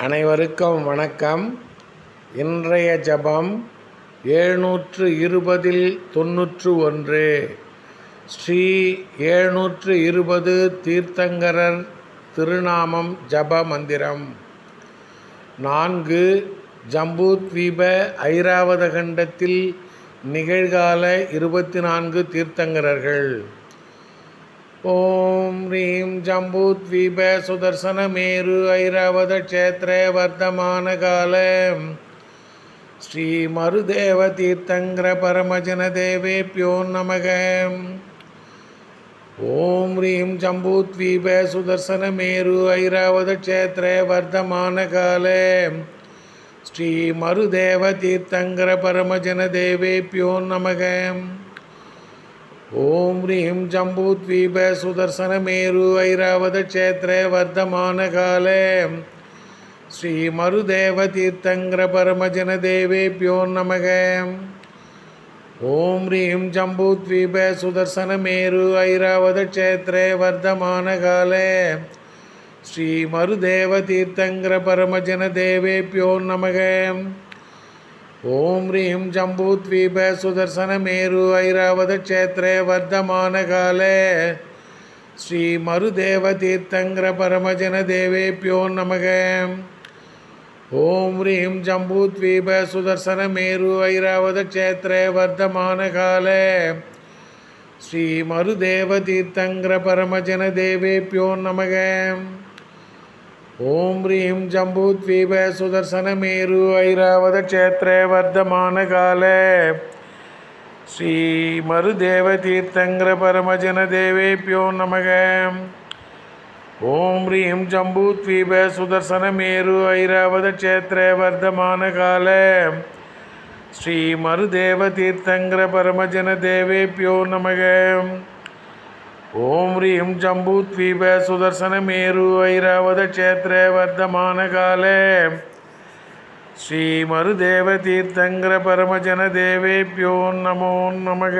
அனைவருக்கும் வணக்கம். இன்றைய ஜபம் 720-91 ஸ்ரீ 720 தீர்த்தங்கரர் திருநாமம் ஜப மந்திரம். 4 ஜம்பூத்வீப ஐராவத கண்டத்தில் நிகழ்கால 24 தீர்த்தங்கரர்கள். ஓம் ரீம் ஜம்பூத்வீப சுதர்சன மேரு ஐராவத க்ஷேத்ர வர்த்தமான கால ஸ்ரீ மருதேவ தீர்த்தங்கர பரமஜன தேவேப்யோ நமக. ஓம் ரீம் ஜம்பூத்வீப சுதர்சன மேரு ஐராவத க்ஷேத்ர வர்த்தமான கால ஸ்ரீ மருதேவ தீர்த்தங்கர பரமஜன தேவேப்யோ நமக. ஓம் ரீம் ஜம்பூத்வீப சுதர்சன மேரு ஐராவத க்ஷேத்ர வர்த்தமான கால ஸ்ரீ மருதேவ தீர்த்தங்கர பரமஜன தேவேப்யோ நமக. ஓம் ரீம் ஜம்பூத்வீப சுதர்சன மேரு ஐராவத க்ஷேத்ர வர்த்தமான கால ஸ்ரீ மருதேவ தீர்த்தங்கர பரமஜன தேவேப்யோ நமக. ஓம் ரீம் ஜம்பூத்வீப சுதர்சன மேரு ஐராவத க்ஷேத்ர வர்த்தமான கால ஸ்ரீ மருதேவ தீர்த்தங்கர பரமஜன தேவேப்யோ நமக. ஓம் ரீம் ஜம்பூத்வீப சுதர்சன மேரு ஐராவத க்ஷேத்ர வர்த்தமான கால ஸ்ரீ மருதேவ தீர்த்தங்கர பரமஜன தேவேப்யோ நமக. ஓம் ரீம் ஜம்பூத்வீப சுதர்சன மேரு ஐராவத க்ஷேத்ர வர்த்தமான கால ஸ்ரீ மருதேவ தீர்த்தங்கர பரமஜன தேவேப்யோ நமக. ஓம் ரீம் ஜம்பூத்வீப சுதர்சன மேரு ஐராவத க்ஷேத்ர வர்த்தமான கால ஸ்ரீ மருதேவ தீர்த்தங்கர பரமஜன தேவேப்யோ நமக. ஓம் ரீம் ஜம்பூத்வீப சுதர்சன மேரு ஐராவத க்ஷேத்ர வர்த்தமான கால ஸ்ரீ மருதேவ தீர்த்தங்கர பரமஜன தேவேப்யோ நமோ நமக.